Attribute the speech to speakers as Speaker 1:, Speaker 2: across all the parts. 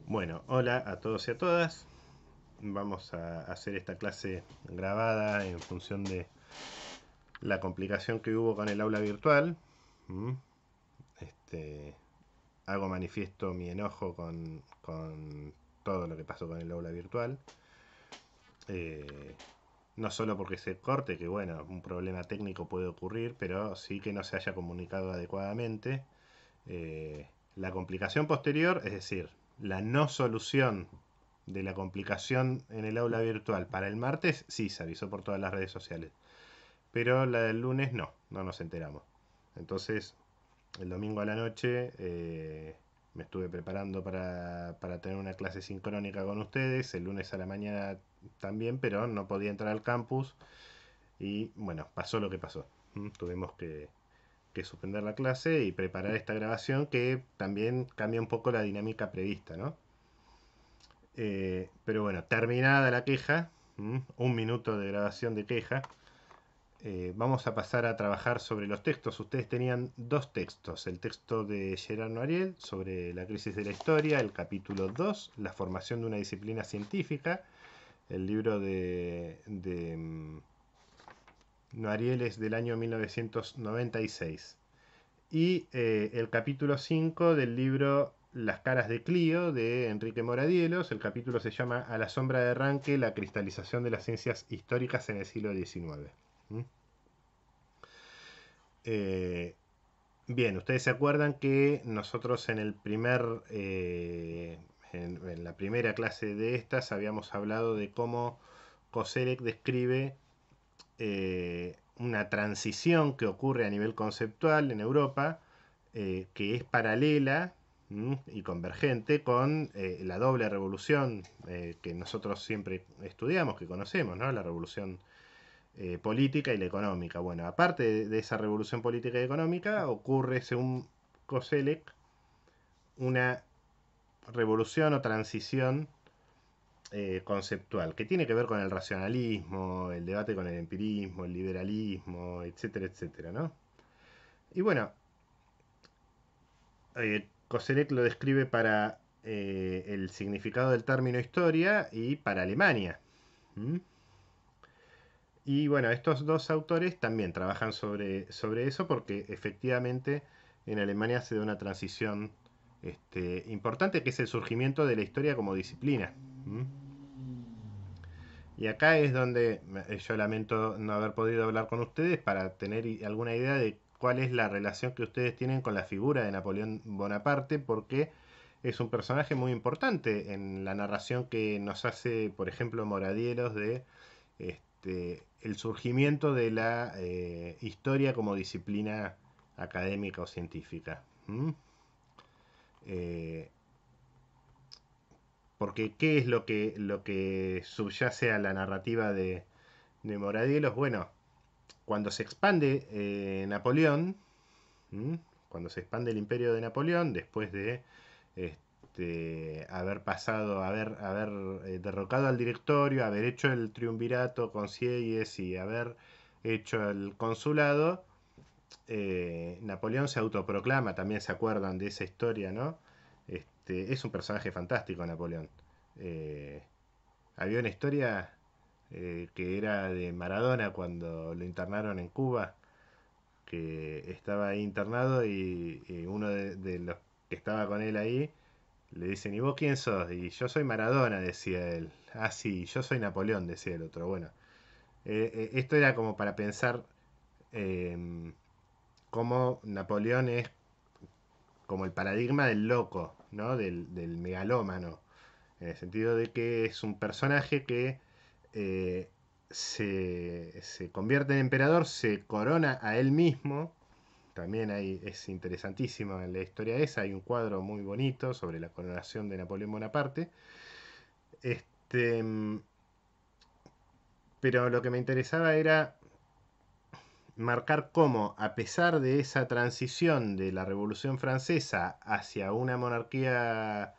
Speaker 1: Bueno, hola a todos y a todas. Vamos a hacer esta clase grabada en función de la complicación que hubo con el aula virtual. ¿Mm? Este, hago manifiesto mi enojo con todo lo que pasó con el aula virtual. Eh, no solo porque se corte, que bueno, un problema técnico puede ocurrir, pero sí que no se haya comunicado adecuadamente. La complicación posterior, es decir, la no solución de la complicación en el aula virtual para el martes, sí se avisó por todas las redes sociales. Pero la del lunes no nos enteramos. Entonces, el domingo a la noche me estuve preparando para tener una clase sincrónica con ustedes. El lunes a la mañana también, pero no podía entrar al campus. Y bueno, pasó lo que pasó. Tuvimos que suspender la clase y preparar esta grabación que también cambia un poco la dinámica prevista, ¿no? Pero bueno, terminada la queja, un minuto de grabación de queja, vamos a pasar a trabajar sobre los textos. Ustedes tenían dos textos, el texto de Gerard Noiriel sobre la crisis de la historia, el capítulo 2, la formación de una disciplina científica, el libro de Noiriel es del año 1996. Y el capítulo 5 del libro Las caras de Clio de Enrique Moradielos. El capítulo se llama A la sombra de Ranque, la cristalización de las ciencias históricas en el siglo XIX. ¿Mm? Eh, bien, ustedes se acuerdan que nosotros en el en la primera clase de estas habíamos hablado de cómo Koselleck describe una transición que ocurre a nivel conceptual en Europa, que es paralela y convergente con la doble revolución que nosotros siempre estudiamos, que conocemos, ¿no? La revolución política y la económica. Bueno, aparte de esa revolución política y económica, ocurre, según Koselleck, una revolución o transición conceptual, que tiene que ver con el racionalismo, el debate con el empirismo, el liberalismo, etcétera, etcétera, ¿no? Y bueno, Koselleck lo describe para el significado del término historia y para Alemania. ¿Mm? Y bueno, estos dos autores también trabajan sobre eso porque efectivamente en Alemania se da una transición importante que es el surgimiento de la historia como disciplina. ¿Mm? Y acá es donde yo lamento no haber podido hablar con ustedes para tener alguna idea de cuál es la relación que ustedes tienen con la figura de Napoleón Bonaparte, porque es un personaje muy importante en la narración que nos hace, por ejemplo, Moradielos de el surgimiento de la historia como disciplina académica o científica. ¿Mm? Eh, Porque ¿qué es lo que subyace a la narrativa de Moradielos? Bueno, cuando se expande Napoleón, ¿m? Cuando se expande el imperio de Napoleón, después de haber pasado, haber derrocado al directorio, haber hecho el triunvirato con Sieyes y haber hecho el consulado, Napoleón se autoproclama, también se acuerdan de esa historia, ¿no? Es un personaje fantástico, Napoleón. Eh, Había una historia que era de Maradona cuando lo internaron en Cuba, que estaba ahí internado y uno de los que estaba con él ahí le dicen, ¿y vos quién sos? Y yo soy Maradona, decía él. Ah, sí, yo soy Napoleón, decía el otro. Bueno, esto era como para pensar eh, cómo Napoleón es como el paradigma del loco, ¿no? Del megalómano, en el sentido de que es un personaje que eh, se convierte en emperador, se corona a él mismo. También es interesantísimo en la historia esa, hay un cuadro muy bonito sobre la coronación de Napoleón Bonaparte. Este, pero lo que me interesaba era marcar cómo, a pesar de esa transición de la Revolución Francesa hacia una monarquía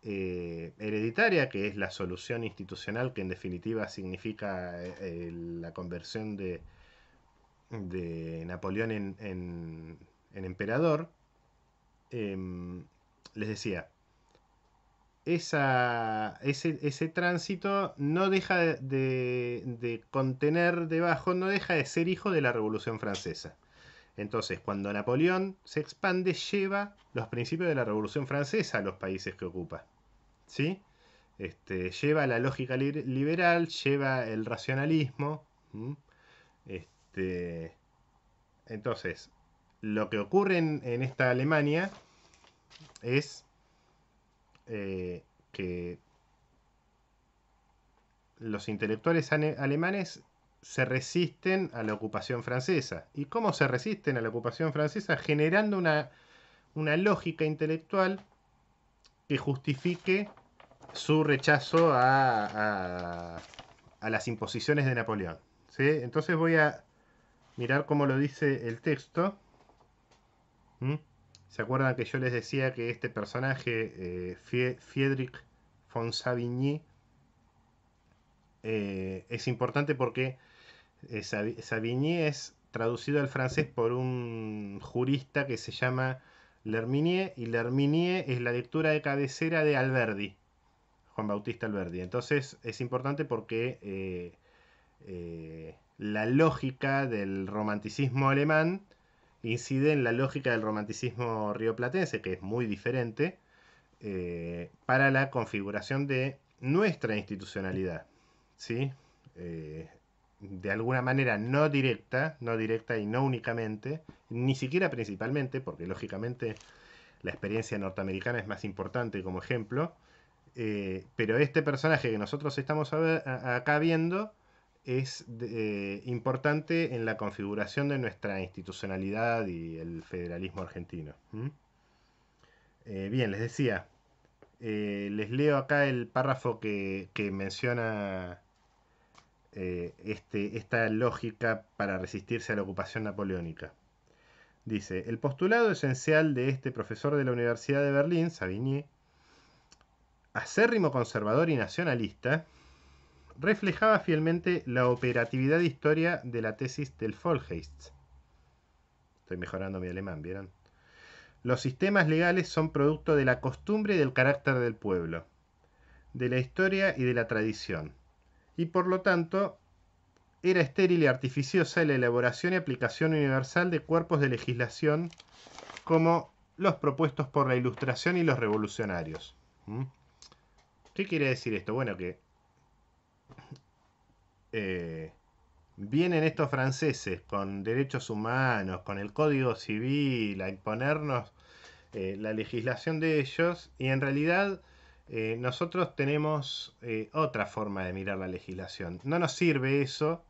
Speaker 1: hereditaria, que es la solución institucional, que en definitiva significa la conversión de Napoleón en emperador, les decía, ese tránsito no deja de contener debajo, no deja de ser hijo de la Revolución Francesa. Entonces, cuando Napoleón se expande, lleva los principios de la Revolución Francesa a los países que ocupa. ¿Sí? Lleva la lógica liberal, lleva el racionalismo. ¿Mm? Este, entonces, lo que ocurre en esta Alemania es que los intelectuales alemanes se resisten a la ocupación francesa. ¿Y cómo se resisten a la ocupación francesa? Generando una lógica intelectual que justifique su rechazo a las imposiciones de Napoleón. ¿Sí? Entonces voy a mirar cómo lo dice el texto. ¿Mm? ¿Se acuerdan que yo les decía que este personaje, Friedrich von Savigny, es importante porque Savigny es traducido al francés por un jurista que se llama L'Herminie, y L'Herminie es la lectura de cabecera de Alberdi, Juan Bautista Alberdi. Entonces es importante porque la lógica del romanticismo alemán incide en la lógica del romanticismo rioplatense, que es muy diferente, para la configuración de nuestra institucionalidad. ¿Sí? De alguna manera no directa y no únicamente, ni siquiera principalmente, porque lógicamente la experiencia norteamericana es más importante como ejemplo, pero este personaje que nosotros estamos acá viendo es importante en la configuración de nuestra institucionalidad y el federalismo argentino. ¿Mm? Bien, les decía, les leo acá el párrafo que menciona esta lógica para resistirse a la ocupación napoleónica. Dice, el postulado esencial de este profesor de la Universidad de Berlín, Savigny, acérrimo conservador y nacionalista, reflejaba fielmente la operatividad de historia de la tesis del Volksgeist. Estoy mejorando mi alemán, ¿vieron? Los sistemas legales son producto de la costumbre y del carácter del pueblo, de la historia y de la tradición, y por lo tanto era estéril y artificiosa la elaboración y aplicación universal de cuerpos de legislación como los propuestos por la Ilustración y los revolucionarios. ¿Mm? ¿Qué quiere decir esto? Bueno, que vienen estos franceses con derechos humanos, con el código civil, a imponernos la legislación de ellos, y en realidad nosotros tenemos otra forma de mirar la legislación. No nos sirve eso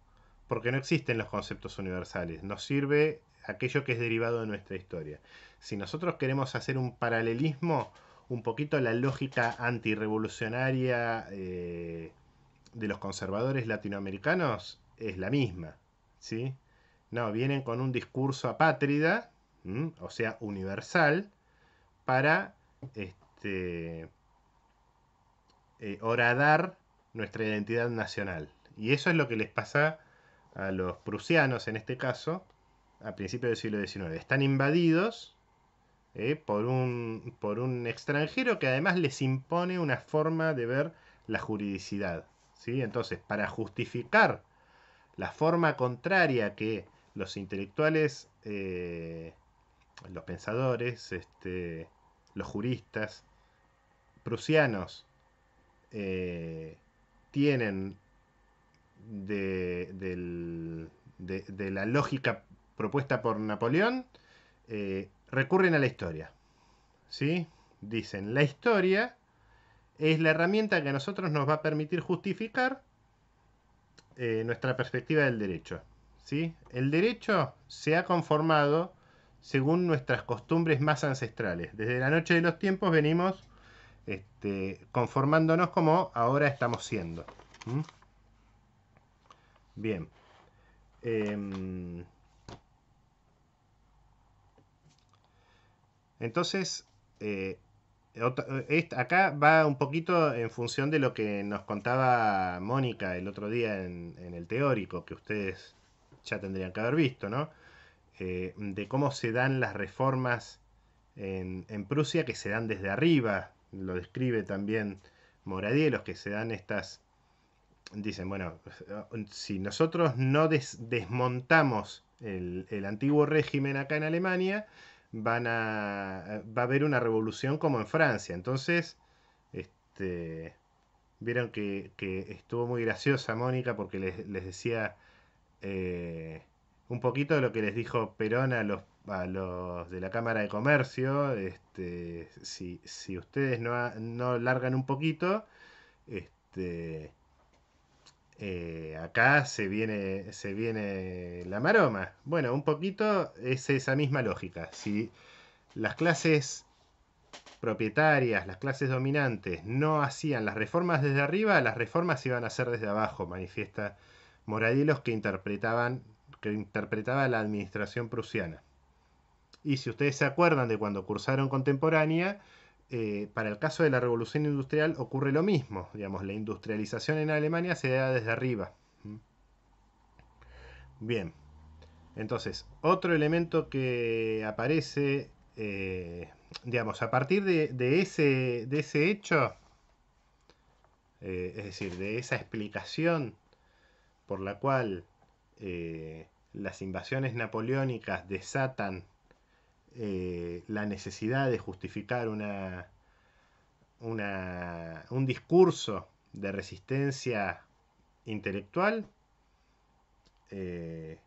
Speaker 1: porque no existen los conceptos universales, nos sirve aquello que es derivado de nuestra historia. Si nosotros queremos hacer un paralelismo, un poquito la lógica antirrevolucionaria de los conservadores latinoamericanos es la misma, ¿sí? No, vienen con un discurso apátrida, o sea, universal, para horadar nuestra identidad nacional. Y eso es lo que les pasa a los prusianos en este caso, a principios del siglo XIX. Están invadidos por un extranjero que además les impone una forma de ver la juridicidad. ¿Sí? Entonces, para justificar la forma contraria que los intelectuales, los pensadores, los juristas prusianos tienen de la lógica propuesta por Napoleón, recurren a la historia. ¿Sí? Dicen, la historia es la herramienta que a nosotros nos va a permitir justificar nuestra perspectiva del derecho. ¿Sí? El derecho se ha conformado según nuestras costumbres más ancestrales. Desde la noche de los tiempos venimos conformándonos como ahora estamos siendo. ¿Mm? Bien. Entonces, acá va un poquito en función de lo que nos contaba Mónica el otro día en el teórico, que ustedes ya tendrían que haber visto, ¿no? De cómo se dan las reformas en Prusia, que se dan desde arriba, lo describe también Moradiellos, que se dan estas, dicen, bueno, si nosotros no desmontamos el antiguo régimen acá en Alemania, va a haber una revolución como en Francia. Entonces, este, vieron que estuvo muy graciosa Mónica porque les decía eh, un poquito de lo que les dijo Perón a los de la Cámara de Comercio. Si ustedes no largan un poquito, este, acá se viene la maroma. Bueno, un poquito es esa misma lógica. Si las clases propietarias, las clases dominantes, no hacían las reformas desde arriba, las reformas iban a ser desde abajo, manifiesta Moradiellos, que interpretaba la administración prusiana. Y si ustedes se acuerdan de cuando cursaron contemporánea, para el caso de la revolución industrial ocurre lo mismo. Digamos, la industrialización en Alemania se da desde arriba. Bien, entonces, otro elemento que aparece, digamos, a partir de ese hecho, es decir, de esa explicación por la cual las invasiones napoleónicas desatan la necesidad de justificar un discurso de resistencia intelectual, eh,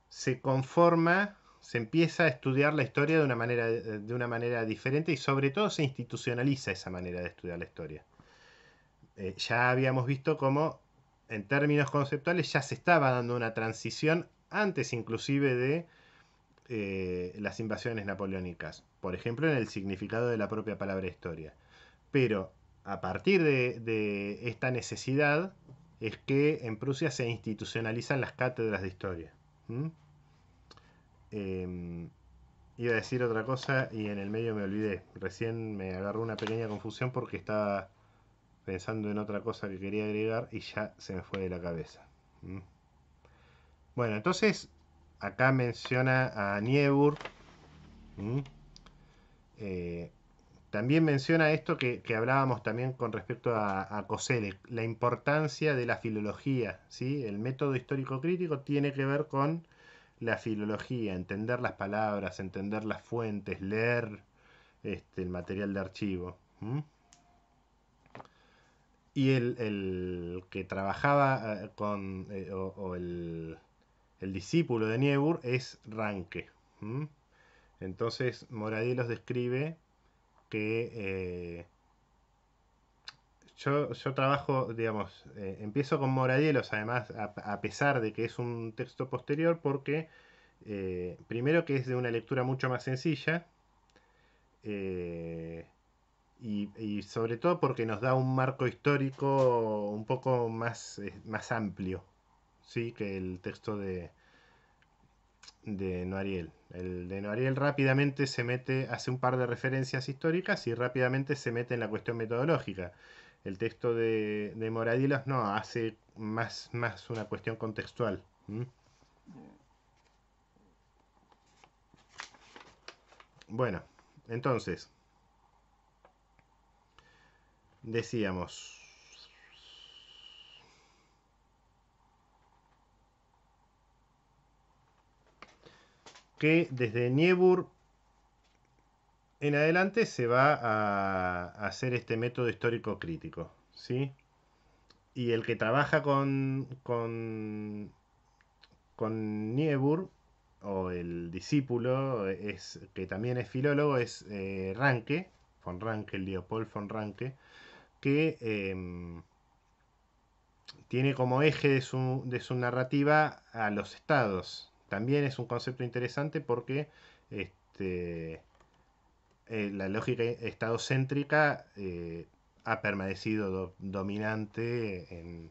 Speaker 1: se empieza a estudiar la historia de una manera diferente y sobre todo se institucionaliza esa manera de estudiar la historia. Ya habíamos visto cómo en términos conceptuales ya se estaba dando una transición antes inclusive de las invasiones napoleónicas, por ejemplo en el significado de la propia palabra historia. Pero a partir de esta necesidad es que en Prusia se institucionalizan las cátedras de historia. ¿Mm? Eh, Iba a decir otra cosa y en el medio me olvidé. Recién me agarró una pequeña confusión porque estaba pensando en otra cosa que quería agregar y ya se me fue de la cabeza. ¿Mm? Bueno, entonces acá menciona a Niebuhr. ¿Mm? Eh, También menciona esto que hablábamos también con respecto a Koselleck, la importancia de la filología, ¿sí? El método histórico crítico tiene que ver con la filología, entender las palabras, entender las fuentes, leer el material de archivo. ¿Mm? Y el que trabajaba o el discípulo de Niebuhr es Ranke. ¿Mm? Entonces Moradiellos describe que yo trabajo, digamos, empiezo con Moradiellos, además, a pesar de que es un texto posterior, porque primero que es de una lectura mucho más sencilla, eh, y sobre todo porque nos da un marco histórico un poco más amplio, ¿sí? Que el texto de Noiriel. El de Noiriel rápidamente hace un par de referencias históricas y rápidamente se mete en la cuestión metodológica. El texto de Moradiellos no, hace más una cuestión contextual. ¿Mm? Bueno, entonces, decíamos que desde Niebuhr en adelante se va a hacer este método histórico crítico, ¿sí? Y el que trabaja con Niebuhr, o el discípulo, que también es filólogo, es Ranke, von Ranke, Leopold von Ranke, que tiene como eje de su narrativa a los estados. También es un concepto interesante porque este, la lógica estadocéntrica ha permanecido dominante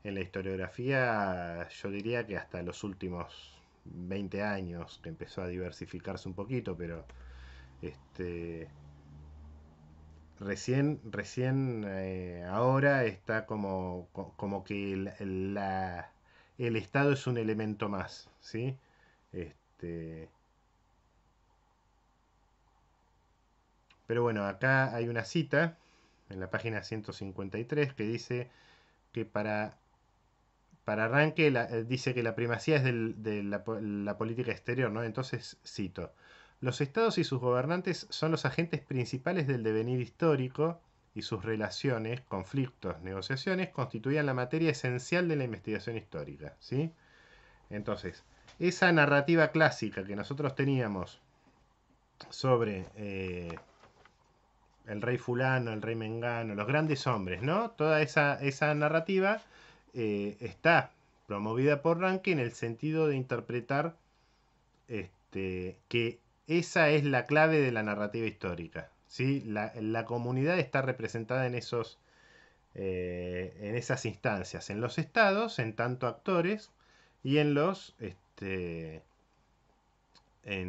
Speaker 1: en la historiografía, yo diría que hasta los últimos 20 años, que empezó a diversificarse un poquito, pero este, recién ahora está como que el Estado es un elemento más, ¿sí? Este, Pero bueno, acá hay una cita en la página 153 que dice que para arranque dice que la primacía es de la política exterior, ¿no? Entonces cito, los estados y sus gobernantes son los agentes principales del devenir histórico y sus relaciones, conflictos, negociaciones constituían la materia esencial de la investigación histórica, ¿sí? Entonces, esa narrativa clásica que nosotros teníamos sobre el rey fulano, el rey mengano, los grandes hombres, ¿no? Toda esa narrativa está promovida por Ranke en el sentido de interpretar que esa es la clave de la narrativa histórica. ¿Sí? La comunidad está representada en esas instancias, en los estados, en tanto actores, y en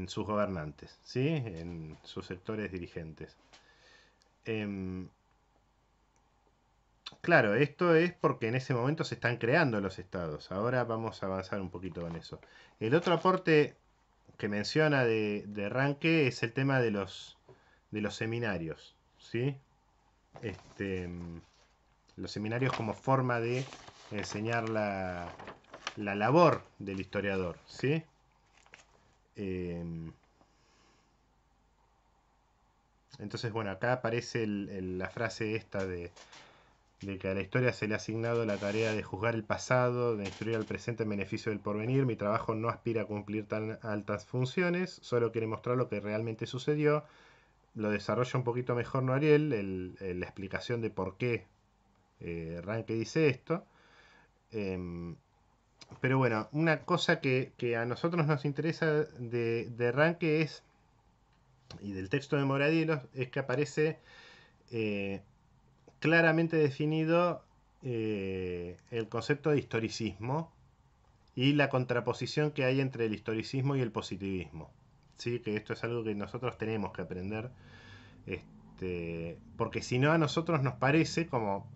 Speaker 1: sus gobernantes, ¿sí? En sus sectores dirigentes. Em, Claro, esto es porque en ese momento se están creando los estados. Ahora vamos a avanzar un poquito con eso. El otro aporte que menciona de Ranke es el tema de los seminarios, ¿sí? Este, los seminarios como forma de enseñar la labor del historiador, ¿sí? Em, entonces, bueno, acá aparece la frase esta de que a la historia se le ha asignado la tarea de juzgar el pasado, de instruir al presente en beneficio del porvenir. Mi trabajo no aspira a cumplir tan altas funciones, solo quiere mostrar lo que realmente sucedió. Lo desarrolla un poquito mejor Noariel, la explicación de por qué Ranke dice esto. Em, pero bueno, una cosa que a nosotros nos interesa de Ranke es, y del texto de Moradiellos, es que aparece claramente definido el concepto de historicismo y la contraposición que hay entre el historicismo y el positivismo. ¿Sí? Que esto es algo que nosotros tenemos que aprender, porque si no a nosotros nos parece, como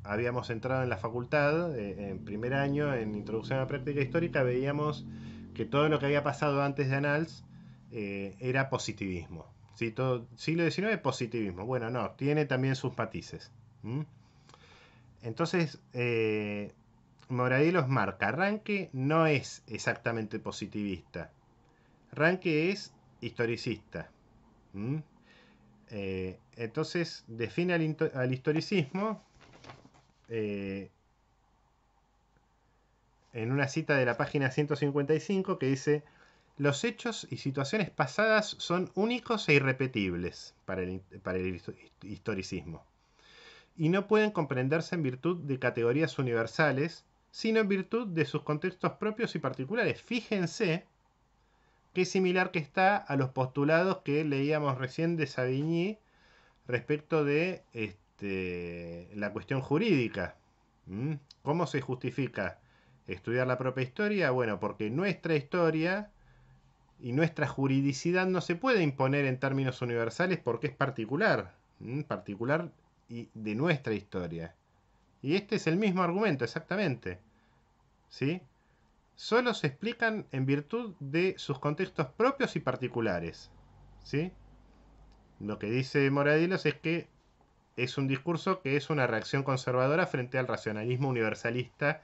Speaker 1: habíamos entrado en la facultad, en primer año, en Introducción a la Práctica Histórica, veíamos que todo lo que había pasado antes de Annals era positivismo. ¿Sí? Todo siglo XIX, positivismo. Bueno, no, tiene también sus matices. ¿Mm? Entonces, Moradiellos marca, Ranke no es exactamente positivista. Ranke es historicista. ¿Mm? Entonces, define al historicismo eh, en una cita de la página 155 que dice, los hechos y situaciones pasadas son únicos e irrepetibles para el historicismo y no pueden comprenderse en virtud de categorías universales, sino en virtud de sus contextos propios y particulares. Fíjense qué similar que está a los postulados que leíamos recién de Savigny respecto de la cuestión jurídica. ¿Mm? ¿Cómo se justifica estudiar la propia historia? Bueno, porque nuestra historia y nuestra juridicidad no se puede imponer en términos universales porque es particular. Particular y de nuestra historia. Y este es el mismo argumento, exactamente. ¿Sí? Solo se explican en virtud de sus contextos propios y particulares. ¿Sí? Lo que dice Moradiellos es que es un discurso que es una reacción conservadora frente al racionalismo universalista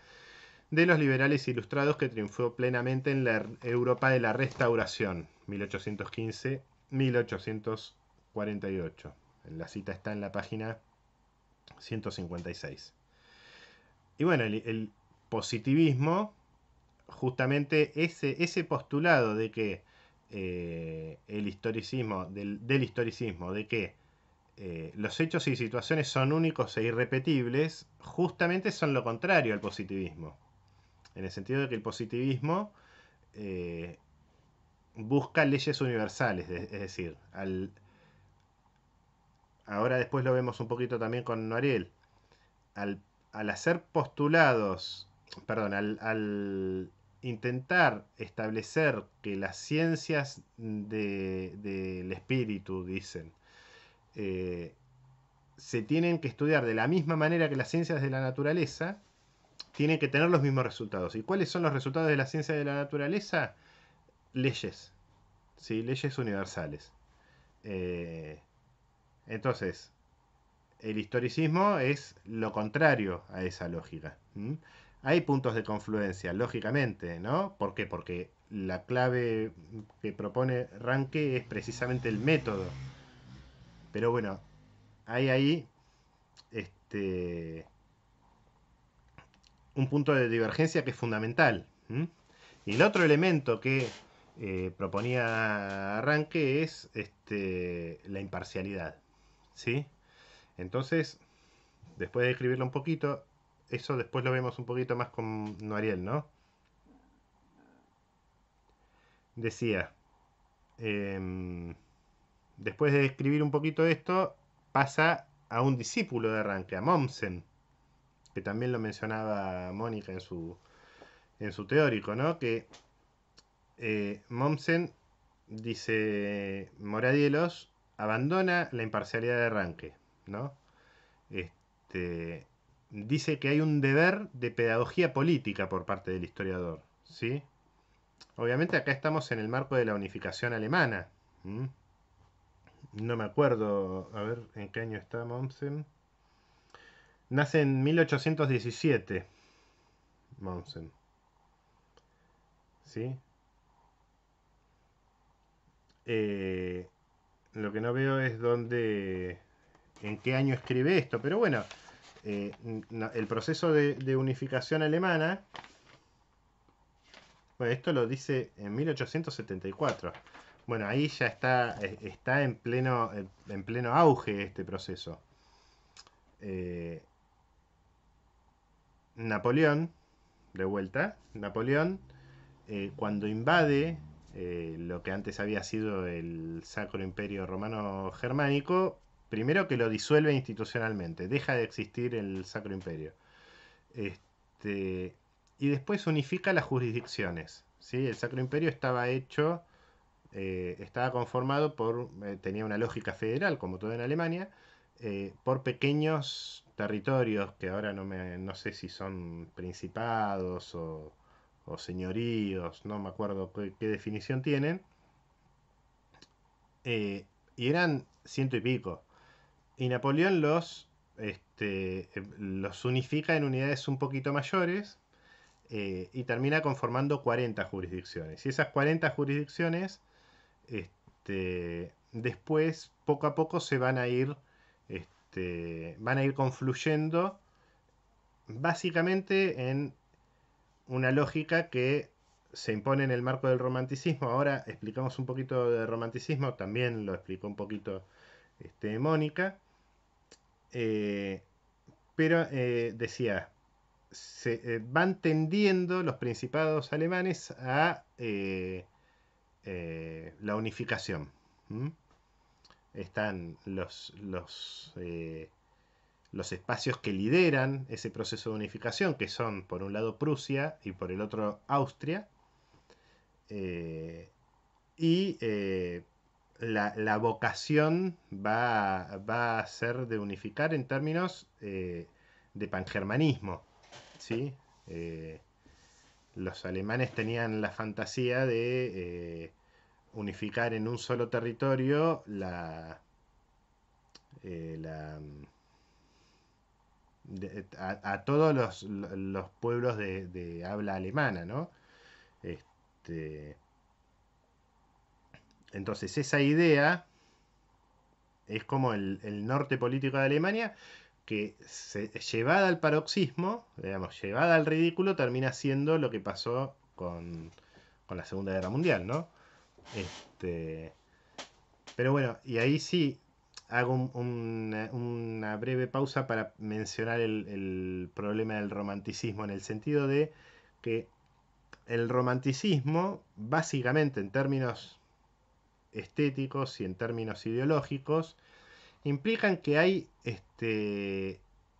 Speaker 1: de los liberales ilustrados que triunfó plenamente en la Europa de la Restauración, 1815-1848. La cita está en la página 156. Y bueno, el positivismo, justamente ese postulado de que el historicismo, del historicismo, de que los hechos y situaciones son únicos e irrepetibles, justamente son lo contrario al positivismo. En el sentido de que el positivismo eh, busca leyes universales, es decir, ahora después lo vemos un poquito también con Noariel, al, al hacer postulados, perdón, al intentar establecer que las ciencias del espíritu, dicen, eh, se tienen que estudiar de la misma manera que las ciencias de la naturaleza, tienen que tener los mismos resultados. ¿Y cuáles son los resultados de la ciencia de la naturaleza? Leyes, ¿sí? Leyes universales. Eh, Entonces, el historicismo es lo contrario a esa lógica. Hay puntos de confluencia, lógicamente, ¿no? ¿Por qué? Porque la clave que propone Ranke es precisamente el método. Pero bueno, hay ahí este, un punto de divergencia que es fundamental. Y el otro elemento que proponía Ranke es la imparcialidad. ¿Sí? Entonces, después de escribirlo un poquito, eso después lo vemos un poquito más con Noariel, ¿no? Decía, em, después de escribir un poquito esto, pasa a un discípulo de Ranke, a Mommsen, que también lo mencionaba Mónica en su teórico, ¿no? Que Mommsen dice, Moradielos abandona la imparcialidad de Ranke, ¿no? Este, dice que hay un deber de pedagogía política por parte del historiador, ¿sí? Obviamente acá estamos en el marco de la unificación alemana. ¿Mm? No me acuerdo, a ver en qué año está Mommsen. Nace en 1817, Mommsen, ¿sí? Eh, lo que no veo es dónde, en qué año escribe esto, pero bueno, el proceso de unificación alemana, bueno, esto lo dice en 1874. Bueno, ahí ya está en pleno auge este proceso. Eh, Napoleón, de vuelta, Napoleón, cuando invade lo que antes había sido el Sacro Imperio Romano Germánico, primero que lo disuelve institucionalmente, deja de existir el Sacro Imperio. Este, y después unifica las jurisdicciones. ¿Sí? El Sacro Imperio estaba hecho, estaba conformado tenía una lógica federal, como todo en Alemania, por pequeños territorios que ahora no sé si son principados o señoríos, no me acuerdo qué definición tienen, y eran ciento y pico. Y Napoleón los unifica en unidades un poquito mayores y termina conformando 40 jurisdicciones. Y esas 40 jurisdicciones, después, poco a poco, van a ir confluyendo básicamente en una lógica que se impone en el marco del romanticismo. Ahora explicamos un poquito de romanticismo, también lo explicó un poquito Mónica, eh, pero decía, van tendiendo los principados alemanes a la unificación. ¿Mm? Están los espacios que lideran ese proceso de unificación, que son por un lado Prusia y por el otro Austria, eh, y la vocación va a ser de unificar en términos de pangermanismo. ¿Sí? Los alemanes tenían la fantasía de unificar en un solo territorio la a todos los pueblos de habla alemana, ¿no? Este, entonces esa idea es como el norte político de Alemania que llevada al paroxismo, digamos, llevada al ridículo, termina siendo lo que pasó con la Segunda Guerra Mundial, ¿no? Este, pero bueno, y ahí sí hago una breve pausa para mencionar el problema del romanticismo, en el sentido de que el romanticismo, básicamente en términos estéticos y en términos ideológicos, implican que hay,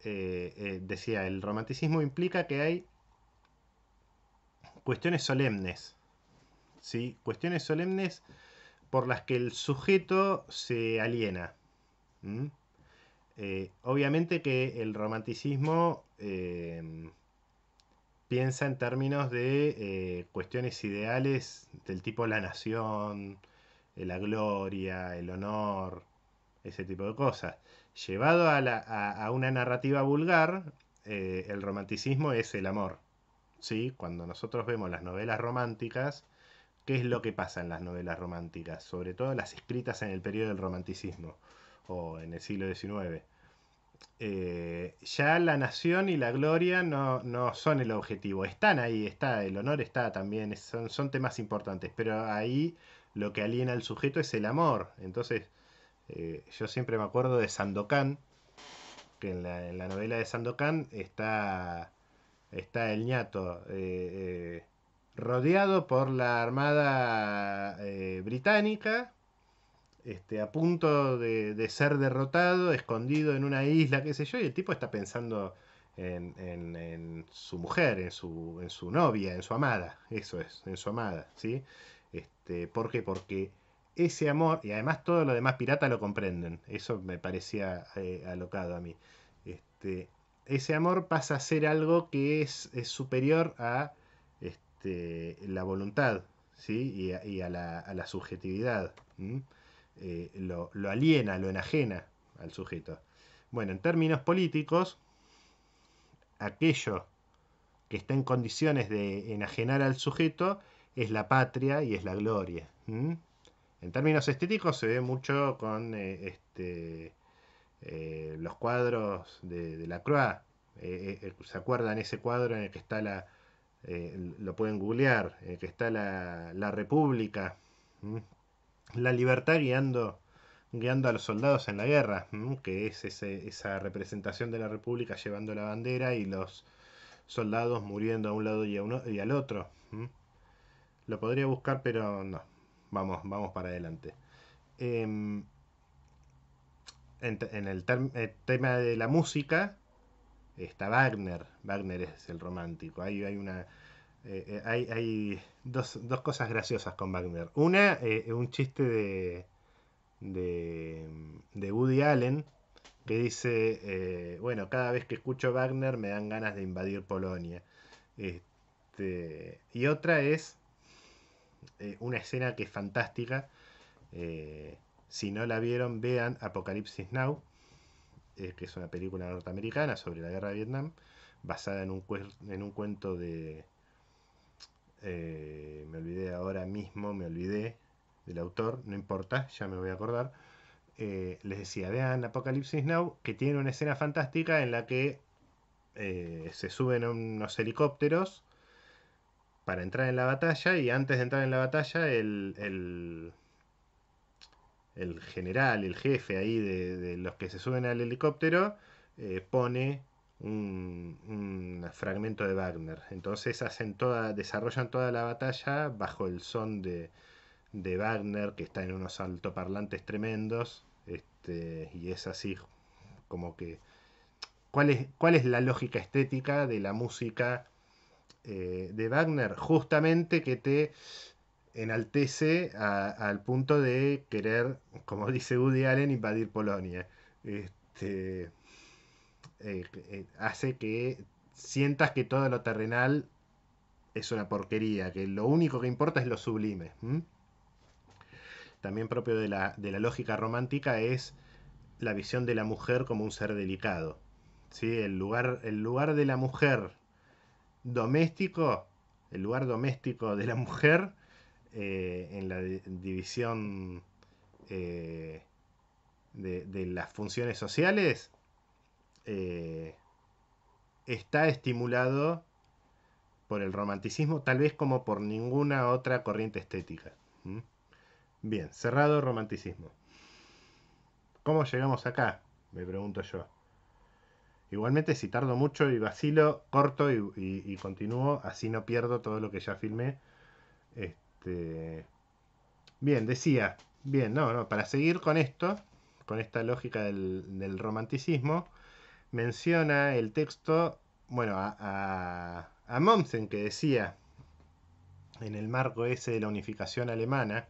Speaker 1: decía, el romanticismo implica que hay cuestiones solemnes, ¿sí? Cuestiones solemnes por las que el sujeto se aliena. ¿Mm? Obviamente que el romanticismo piensa en términos de cuestiones ideales del tipo la nación, la gloria, el honor. ese tipo de cosas. Llevado a una narrativa vulgar, el romanticismo es el amor. ¿Sí? Cuando nosotros vemos las novelas románticas, ¿qué es lo que pasa en las novelas románticas? Sobre todo las escritas en el periodo del romanticismo o en el siglo XIX. Ya la nación y la gloria no son el objetivo. Están ahí, está, el honor está también, son temas importantes, pero ahí lo que aliena al sujeto es el amor. Entonces, yo siempre me acuerdo de Sandokan, que en la novela de Sandokan está el ñato rodeado por la armada británica, a punto de ser derrotado, escondido en una isla, qué sé yo, y el tipo está pensando en su mujer, en su novia, en su amada, eso es, en su amada, ¿sí? ¿Por qué? Porque ese amor, y además todo lo demás pirata lo comprenden, eso me parecía alocado a mí. Este, ese amor pasa a ser algo que es superior a la voluntad, ¿sí? Y a la subjetividad. ¿M? Lo aliena, lo enajena al sujeto. Bueno, en términos políticos, aquello que está en condiciones de enajenar al sujeto es la patria y es la gloria. ¿M? En términos estéticos se ve mucho con los cuadros de Lacroix. ¿Se acuerdan ese cuadro en el que está lo pueden googlear, en el que está la República, ¿m? La libertad guiando a los soldados en la guerra, que es esa representación de la República llevando la bandera y los soldados muriendo a un lado y al otro. Lo podría buscar, pero no. Vamos para adelante. Em, en el tema de la música está Wagner. Wagner es el romántico. Hay dos cosas graciosas con Wagner. Una, un chiste de Woody Allen que dice, bueno, cada vez que escucho Wagner me dan ganas de invadir Polonia. Y otra es una escena que es fantástica. Si no la vieron, vean Apocalipsis Now, que es una película norteamericana sobre la guerra de Vietnam, basada en un cuento de... me olvidé ahora mismo, me olvidé del autor, no importa, ya me voy a acordar. Les decía, vean Apocalipsis Now, que tiene una escena fantástica en la que se suben a unos helicópteros para entrar en la batalla y antes de entrar en la batalla el general, el jefe ahí de los que se suben al helicóptero pone un fragmento de Wagner. Entonces desarrollan toda la batalla bajo el son de Wagner, que está en unos altoparlantes tremendos, y es así como que... cuál es la lógica estética de la música de Wagner? Justamente que te enaltece al punto de querer, como dice Woody Allen, invadir Polonia. Este, Hace que sientas que todo lo terrenal es una porquería, que lo único que importa es lo sublime. También propio de la lógica romántica es la visión de la mujer como un ser delicado. ¿Sí? El lugar de la mujer doméstico, el lugar doméstico de la mujer en la división eh, de las funciones sociales eh, está estimulado por el romanticismo, tal vez como por ninguna otra corriente estética. ¿Mm? Bien, cerrado romanticismo. ¿Cómo llegamos acá? Me pregunto yo. Igualmente, si tardo mucho y vacilo, corto y continúo, así no pierdo todo lo que ya filmé. Este, Bien, decía, bien, no, para seguir con esto, con esta lógica del romanticismo, menciona el texto, bueno, a Mommsen, que decía, en el marco ese de la unificación alemana,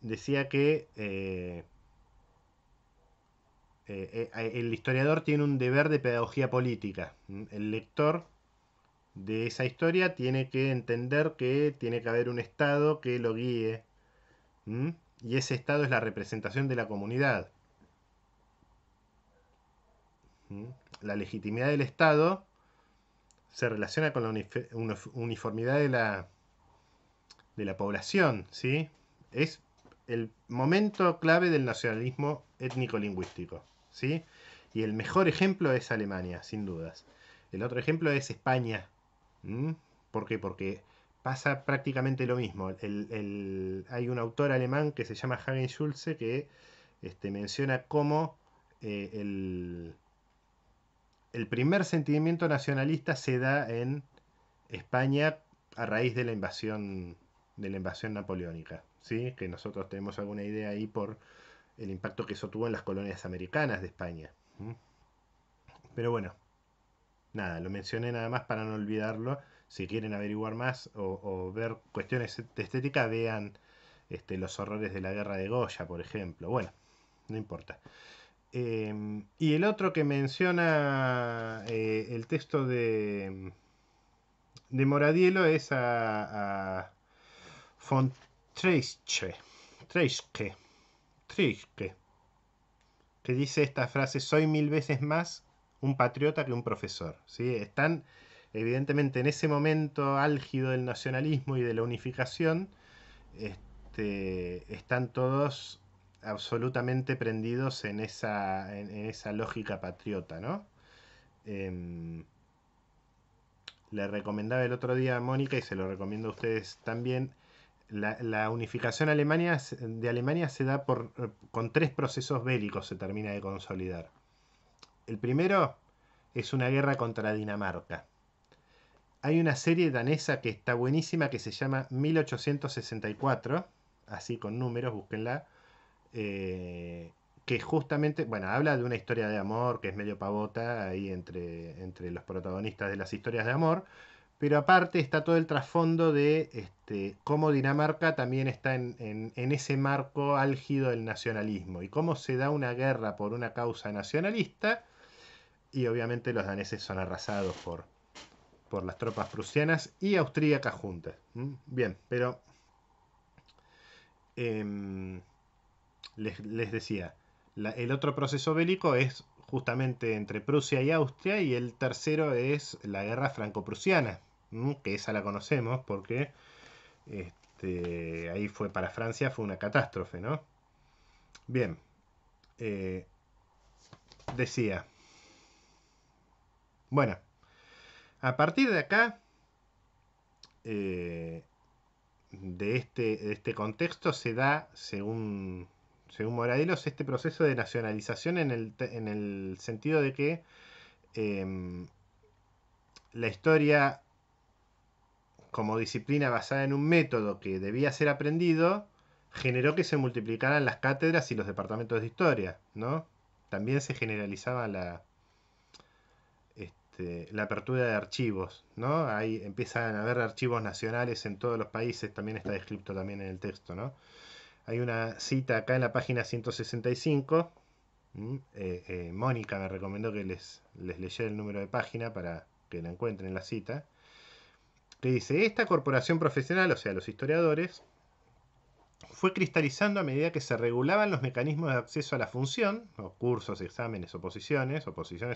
Speaker 1: decía que el historiador tiene un deber de pedagogía política. El lector de esa historia tiene que entender que tiene que haber un Estado que lo guíe. ¿Mm? Y ese Estado es la representación de la comunidad. ¿Mm? La legitimidad del Estado se relaciona con la uniformidad de la población, ¿sí? Es el momento clave del nacionalismo étnico-lingüístico, ¿sí? Y el mejor ejemplo es Alemania, sin dudas. El otro ejemplo es España. ¿Mm? ¿Por qué? Porque pasa prácticamente lo mismo. Hay un autor alemán que se llama Hagen Schulze que menciona cómo el primer sentimiento nacionalista se da en España a raíz de la invasión napoleónica, ¿sí? Que nosotros tenemos alguna idea ahí por el impacto que eso tuvo en las colonias americanas de España. ¿Mm? Pero bueno, nada, lo mencioné nada más para no olvidarlo. Si quieren averiguar más o ver cuestiones de estética, vean los horrores de la guerra de Goya, por ejemplo. Bueno, no importa. Y el otro que menciona el texto de Moradiello es a von Treitschke, Treitschke, Treitschke, que dice esta frase: soy mil veces más un patriota que un profesor. ¿Sí? Están evidentemente en ese momento álgido del nacionalismo y de la unificación, están todos absolutamente prendidos en esa lógica patriota, ¿no? Eh, Le recomendaba el otro día a Mónica y se lo recomiendo a ustedes también. La unificación de Alemania se da con tres procesos bélicos, se termina de consolidar. El primero es una guerra contra Dinamarca. Hay una serie danesa que está buenísima que se llama 1864, así con números, búsquenla, que justamente, bueno, habla de una historia de amor que es medio pavota ahí entre los protagonistas de las historias de amor, pero aparte está todo el trasfondo de cómo Dinamarca también está en ese marco álgido del nacionalismo y cómo se da una guerra por una causa nacionalista y obviamente los daneses son arrasados por las tropas prusianas y austríacas juntas. ¿Mm? Bien, pero em, les decía, el otro proceso bélico es justamente entre Prusia y Austria y el tercero es la guerra franco-prusiana, que esa la conocemos porque ahí fue para Francia, fue una catástrofe, ¿no? Bien, eh, decía, bueno, a partir de acá, eh, de este contexto, se da, según Moradelos, este proceso de nacionalización en el sentido de que eh, la historia como disciplina basada en un método que debía ser aprendido, generó que se multiplicaran las cátedras y los departamentos de historia, ¿no? También se generalizaba la apertura de archivos, ¿no? Ahí empiezan a haber archivos nacionales en todos los países, también está descrito también en el texto, ¿no? Hay una cita acá en la página 165. Mónica me recomendó que les leyera el número de página para que la encuentren en la cita, que dice: esta corporación profesional, o sea, los historiadores, fue cristalizando a medida que se regulaban los mecanismos de acceso a la función, o cursos, exámenes, oposiciones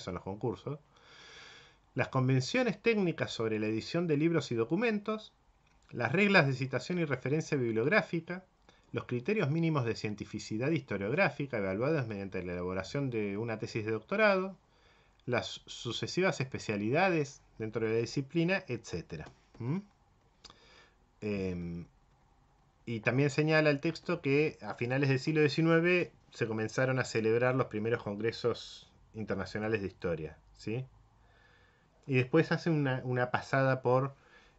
Speaker 1: son los concursos, las convenciones técnicas sobre la edición de libros y documentos, las reglas de citación y referencia bibliográfica, los criterios mínimos de cientificidad historiográfica evaluados mediante la elaboración de una tesis de doctorado, las sucesivas especialidades dentro de la disciplina, etc. ¿Mm? Eh, y también señala el texto que a finales del siglo XIX se comenzaron a celebrar los primeros congresos internacionales de historia, ¿sí? Y después hace una pasada por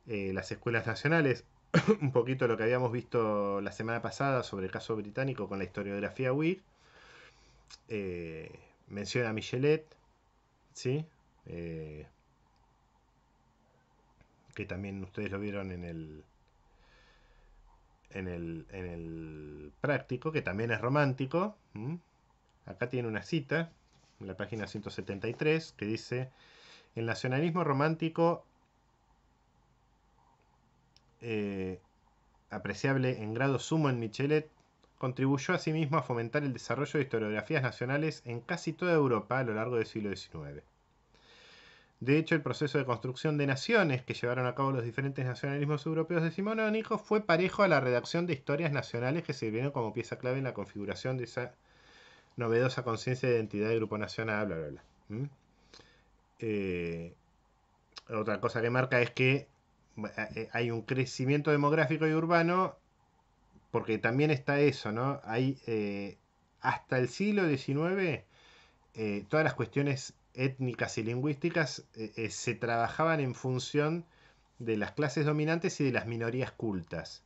Speaker 1: las escuelas nacionales, un poquito lo que habíamos visto la semana pasada sobre el caso británico con la historiografía Whig. Menciona a Michelet, ¿sí? Eh, que también ustedes lo vieron en el práctico, que también es romántico. Acá tiene una cita, en la página 173, que dice: el nacionalismo romántico, apreciable en grado sumo en Michelet, contribuyó asimismo a fomentar el desarrollo de historiografías nacionales en casi toda Europa a lo largo del siglo XIX. De hecho, el proceso de construcción de naciones que llevaron a cabo los diferentes nacionalismos europeos decimonónicos fue parejo a la redacción de historias nacionales que sirvieron como pieza clave en la configuración de esa novedosa conciencia de identidad de grupo nacional, bla, bla, bla. Eh, Otra cosa que marca es que hay un crecimiento demográfico y urbano, porque también está eso, ¿no? Hay, hasta el siglo XIX, todas las cuestiones étnicas y lingüísticas se trabajaban en función de las clases dominantes y de las minorías cultas.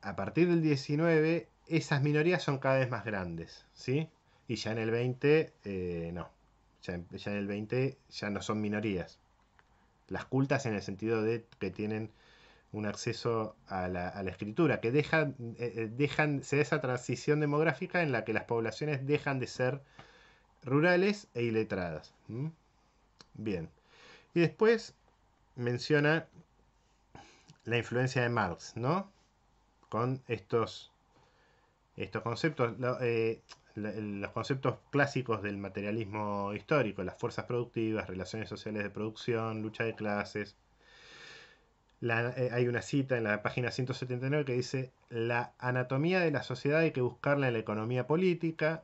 Speaker 1: A partir del 19, esas minorías son cada vez más grandes, ¿sí? Y ya en el 20, no. Ya en el 20 ya no son minorías. Las cultas en el sentido de que tienen un acceso a la escritura, que se da esa transición demográfica en la que las poblaciones dejan de ser rurales e iletradas. Bien. Y después menciona la influencia de Marx, ¿no? Con estos conceptos, los conceptos clásicos del materialismo histórico, las fuerzas productivas, relaciones sociales de producción, lucha de clases. Hay una cita en la página 179 que dice: la anatomía de la sociedad hay que buscarla en la economía política.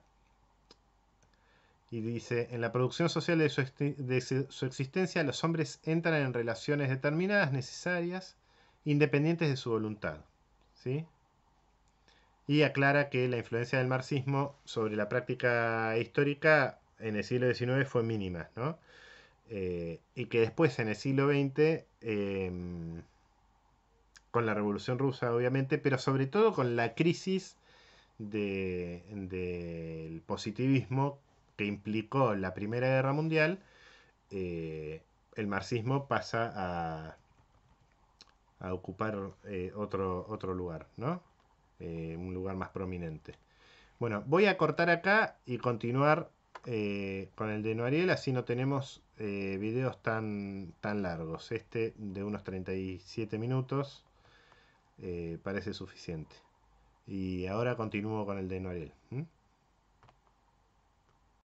Speaker 1: Y dice: en la producción social de su existencia, los hombres entran en relaciones determinadas, necesarias, independientes de su voluntad. ¿Sí? Y aclara que la influencia del marxismo sobre la práctica histórica en el siglo XIX fue mínima, ¿no? Y que después, en el siglo XX, con la Revolución Rusa, obviamente, pero sobre todo con la crisis del positivismo que implicó la Primera Guerra Mundial, el marxismo pasa a ocupar otro lugar, ¿no? Un lugar más prominente. Bueno, voy a cortar acá y continuar con el de Noariel, así no tenemos videos tan largos. Este de unos 37 minutos parece suficiente. Y ahora continúo con el de Noariel.